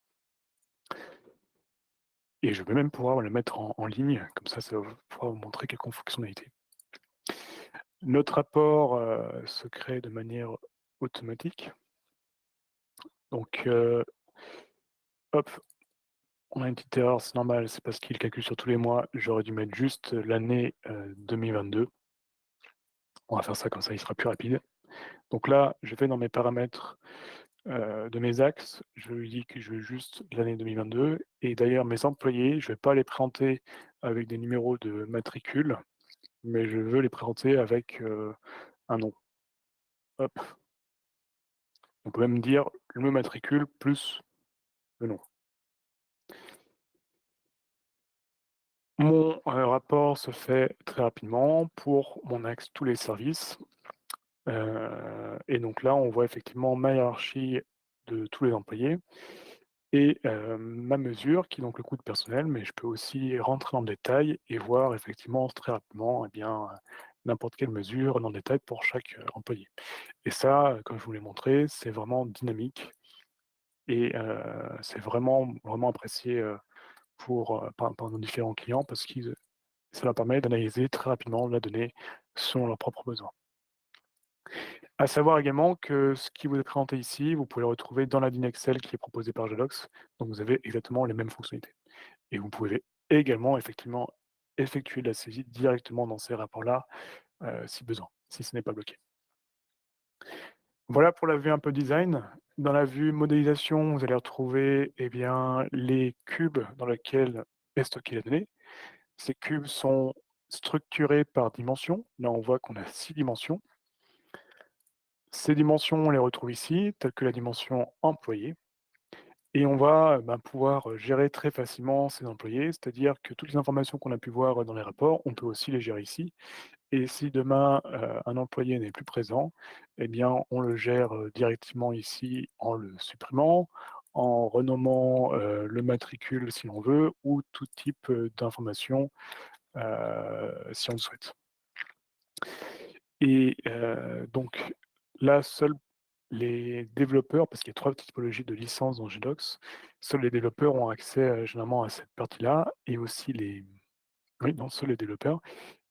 A: Et je vais même pouvoir le mettre en ligne, comme ça pourra vous montrer quelques fonctionnalités. Notre rapport, se crée de manière automatique. Donc, hop, on a une petite erreur, c'est normal, c'est parce qu'il calcule sur tous les mois. J'aurais dû mettre juste l'année, 2022. On va faire ça comme ça, il sera plus rapide. Donc là, je vais dans mes paramètres, de mes axes, je lui dis que je veux juste l'année 2022 et d'ailleurs mes employés, je ne vais pas les présenter avec des numéros de matricule, mais je veux les présenter avec, un nom. Hop, on peut même dire le matricule plus le nom. Mon, rapport se fait très rapidement pour mon axe tous les services, et donc là, on voit effectivement ma hiérarchie de tous les employés et ma mesure qui est donc le coût de personnel, mais je peux aussi rentrer dans le détail et voir effectivement très rapidement, eh bien, n'importe quelle mesure dans le détail pour chaque, employé. Et ça, comme je vous l'ai montré, c'est vraiment dynamique et c'est vraiment apprécié, par nos différents clients parce qu'ils ça leur permet d'analyser très rapidement la donnée selon leurs propres besoins. À savoir également que ce qui vous est présenté ici, vous pouvez le retrouver dans la ligne Excel qui est proposée par Gedox, donc vous avez exactement les mêmes fonctionnalités. Et vous pouvez également effectivement effectuer de la saisie directement dans ces rapports-là, si besoin, si ce n'est pas bloqué. Voilà pour la vue un peu design. Dans la vue modélisation, vous allez retrouver, eh bien, les cubes dans lesquels est stockée la donnée. Ces cubes sont structurés par dimension. Là, on voit qu'on a 6 dimensions. Ces dimensions, on les retrouve ici, telles que la dimension employé. Et on va pouvoir gérer très facilement ces employés, c'est-à-dire que toutes les informations qu'on a pu voir dans les rapports, on peut aussi les gérer ici. Et si demain, un employé n'est plus présent, eh bien, on le gère, directement ici en le supprimant, en renommant, le matricule si l'on veut ou tout type, d'informations, si on le souhaite. Et donc là, seuls les développeurs, parce qu'il y a 3 typologies de licences dans GDocs, seuls les développeurs ont accès, généralement à cette partie-là et aussi oui, non, seuls les développeurs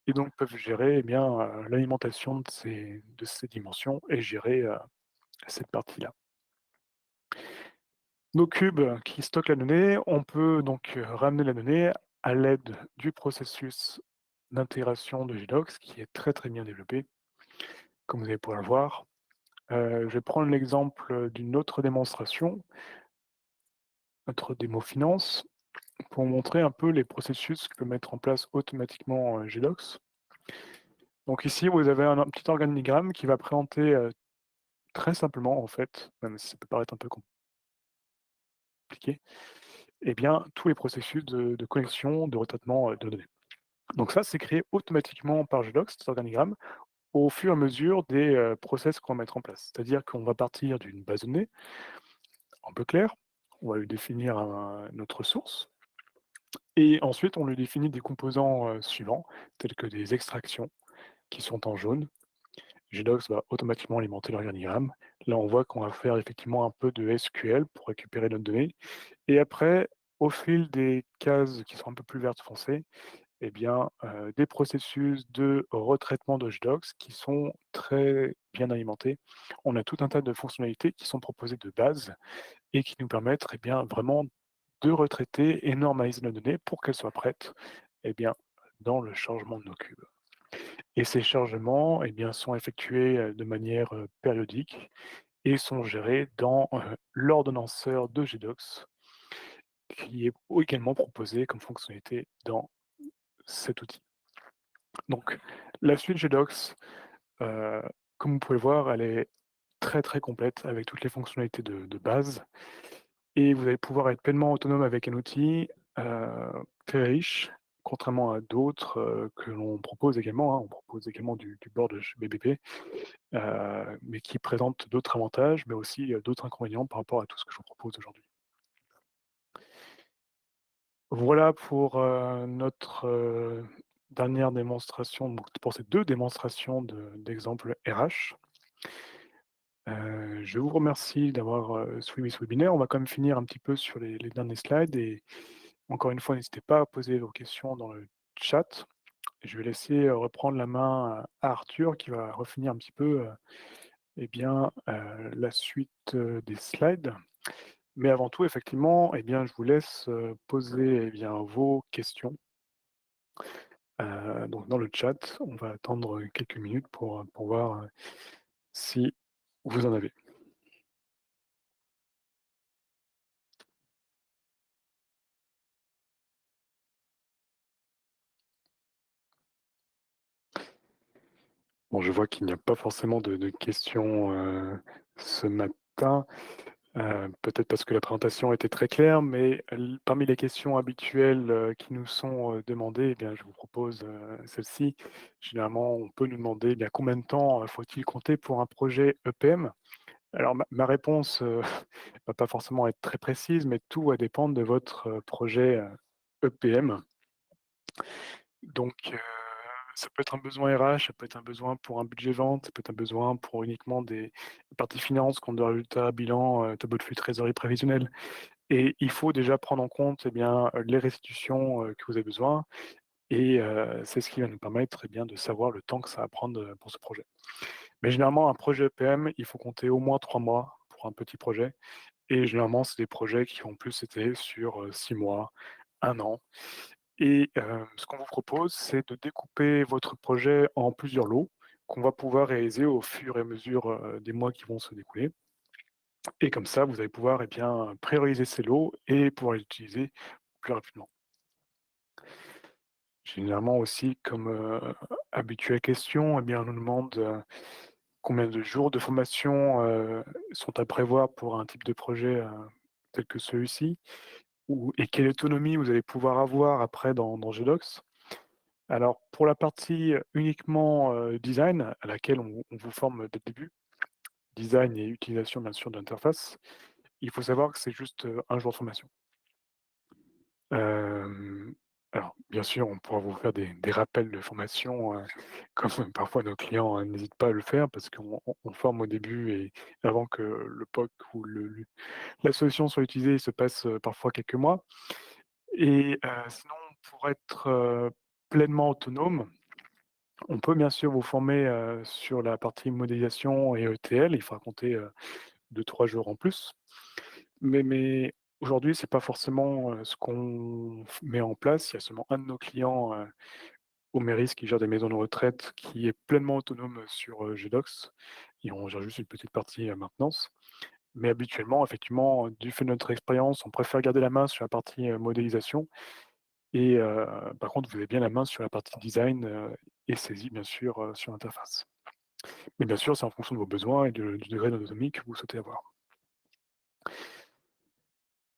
A: et donc peuvent gérer, eh bien, l'alimentation de ces dimensions et gérer, cette partie-là. Nos cubes qui stockent la donnée, on peut donc, ramener la donnée à l'aide du processus d'intégration de GDocs qui est très, très bien développé, comme vous allez pouvoir le voir. Je vais prendre l'exemple d'une autre démonstration, notre démo finance, pour montrer un peu les processus que peut mettre en place automatiquement, GDocs. Donc ici, vous avez un petit organigramme qui va présenter, très simplement en fait, même si ça peut paraître un peu compliqué, eh bien, tous les processus de connexion, de retraitement, de données. Donc ça, c'est créé automatiquement par GDocs, cet organigramme, au fur et à mesure des, process qu'on va mettre en place. C'est-à-dire qu'on va partir d'une base de données, un peu claire, on va lui définir notre source et ensuite on lui définit des composants, suivants, tels que des extractions qui sont en jaune. GDocs va automatiquement alimenter l'organigramme. Là, on voit qu'on va faire effectivement un peu de SQL pour récupérer notre donnée et après, au fil des cases qui sont un peu plus vertes foncées, eh bien, des processus de retraitement de GDocs qui sont très bien alimentés. On a tout un tas de fonctionnalités qui sont proposées de base et qui nous permettent, eh bien, vraiment de retraiter et normaliser nos données pour qu'elles soient prêtes, eh bien, dans le chargement de nos cubes. Et ces chargements, eh bien, sont effectués, de manière, périodique et sont gérés dans, l'ordonnanceur de GDocs qui est également proposé comme fonctionnalité dans cet outil. Donc la suite GDocs, heu, comme vous pouvez le voir, elle est très, très complète avec toutes les fonctionnalités de base et vous allez pouvoir être pleinement autonome avec un outil, très riche, contrairement à d'autres, que l'on propose également, hein. On propose également du board de chez BBP, mais qui présente d'autres avantages, mais aussi, d'autres inconvénients par rapport à tout ce que je vous propose aujourd'hui. Voilà pour, notre, dernière démonstration, donc pour ces 2 démonstrations d'exemples RH. Je vous remercie d'avoir, suivi ce webinaire. On va quand même finir un petit peu sur les derniers slides et encore une fois, n'hésitez pas à poser vos questions dans le chat. Je vais laisser, reprendre la main à Arthur qui va refinir un petit peu, eh bien, la suite, des slides. Mais avant tout, effectivement, eh bien, je vous laisse, poser, eh bien, vos questions, donc dans le chat. On va attendre, quelques minutes pour voir, si vous en avez. Bon, je vois qu'il n'y a pas forcément de questions, ce matin, peut-être parce que la présentation était très claire, mais parmi les questions habituelles, qui nous sont, demandées, eh bien, je vous propose, celle-ci. Généralement, on peut nous demander, eh bien, combien de temps, faut-il compter pour un projet EPM? Alors ma réponse, va pas forcément être très précise, mais tout va dépendre de votre, projet, EPM. Donc, ça peut être un besoin RH, ça peut être un besoin pour un budget vente, ça peut être un besoin pour uniquement des parties finances, compte de résultat, bilan, tableau de flux, trésorerie prévisionnelle et il faut déjà prendre en compte, eh bien, les restitutions, que vous avez besoin et c'est ce qui va nous permettre, eh bien, de savoir le temps que ça va prendre, pour ce projet. Mais généralement, un projet EPM, il faut compter au moins 3 mois pour un petit projet et généralement, c'est des projets qui vont plus s'étaler sur, 6 mois, 1 an et ce qu'on vous propose, c'est de découper votre projet en plusieurs lots qu'on va pouvoir réaliser au fur et à mesure, des mois qui vont se découler et comme ça, vous allez pouvoir, eh bien, prioriser ces lots et pouvoir les utiliser plus rapidement. Généralement aussi, comme, habituelle question, eh bien, on nous demande, combien de jours de formation, sont à prévoir pour un type de projet, tel que celui-ci? Ou et quelle autonomie vous allez pouvoir avoir après dans Jedox? Alors pour la partie, uniquement, design, à laquelle on vous forme dès le début, design et utilisation bien sûr de l'interface, il faut savoir que c'est juste, 1 jour de formation. Hem, alors bien sûr, on pourra vous faire des rappels de formation, comme parfois nos clients, n'hésitent pas à le faire parce qu'on forme au début et avant que le POC ou la solution soit utilisée, il se passe, parfois quelques mois et sinon pour être, pleinement autonome, on peut bien sûr vous former, sur la partie modélisation et ETL. Il faudra compter, 2-3 jours en plus. Mais aujourd'hui, c'est pas forcément, ce qu'on met en place. Il y a seulement un de nos clients, Omeris, qui gère des maisons de retraite, qui est pleinement autonome sur, Jedox et on gère juste une petite partie, maintenance. Mais habituellement, effectivement, du fait de notre expérience, on préfère garder la main sur la partie, modélisation et par contre, vous avez bien la main sur la partie design, et saisie bien sûr, sur l'interface. Mais bien sûr, c'est en fonction de vos besoins et du degré d'autonomie que vous souhaitez avoir.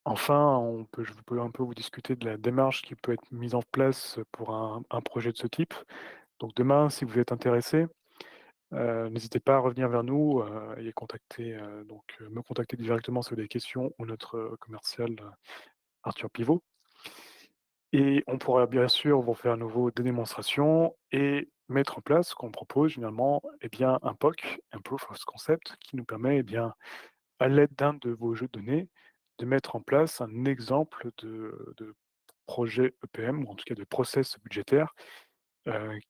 A: Enfin, je peux un peu vous discuter de la démarche qui peut être mise en place pour un projet de ce type. Donc demain, si vous êtes intéressé, n'hésitez pas à revenir vers nous, et contacter, me contacter directement si vous avez des questions ou notre, commercial, Arthur Pivot. Et on pourra bien sûr vous faire à nouveau des démonstrations et mettre en place ce qu'on propose généralement, eh bien, un POC, un Proof of Concept, qui nous permet, eh bien, à l'aide d'un de vos jeux de données, de mettre en place un exemple de projet EPM, ou en tout cas de process budgétaire,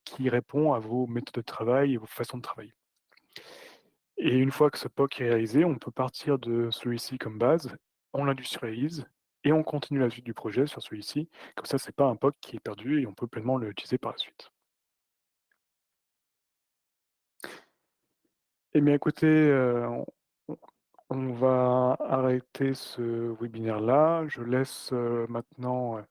A: qui répond à vos méthodes de travail et vos façons de travailler. Et une fois que ce POC est réalisé, on peut partir de celui-ci comme base, on l'industrialise et on continue la suite du projet sur celui-ci. Comme ça, c'est pas un POC qui est perdu et on peut pleinement l'utiliser par la suite. Eh bien, écoutez, on on va arrêter ce webinaire-là. Je laisse, maintenant,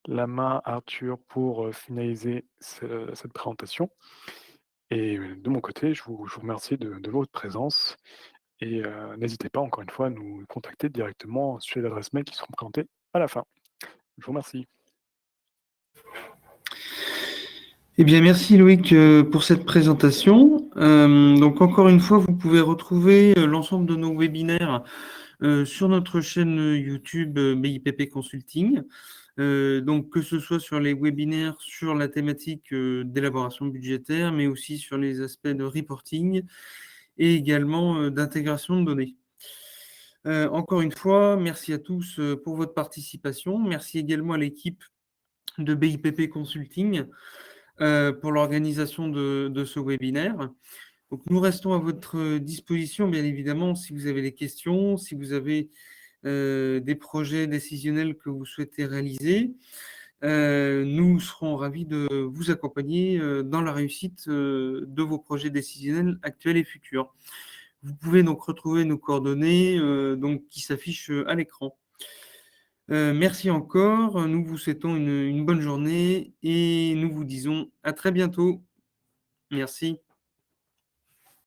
A: la main à Arthur pour, finaliser cette présentation et de mon côté, je vous remercie de votre présence et n'hésitez pas encore une fois à nous contacter directement sur les adresses mail qui seront présentées à la fin. Je vous remercie.
B: Eh bien, merci Loïc pour cette présentation. Donc, encore une fois, vous pouvez retrouver l'ensemble de nos webinaires sur notre chaîne YouTube BIPP Consulting. Donc, que ce soit sur les webinaires, sur la thématique d'élaboration budgétaire, mais aussi sur les aspects de reporting et également d'intégration de données. Encore une fois, merci à tous pour votre participation. Merci également à l'équipe de BIPP Consulting pour l'organisation de ce webinaire. Donc, nous restons à votre disposition, bien évidemment, si vous avez des questions, si vous avez des projets décisionnels que vous souhaitez réaliser. Nous serons ravis de vous accompagner dans la réussite de vos projets décisionnels actuels et futurs. Vous pouvez donc retrouver nos coordonnées donc, qui s'affichent à l'écran. Merci encore. Nous vous souhaitons une bonne journée et nous vous disons à très bientôt. Merci.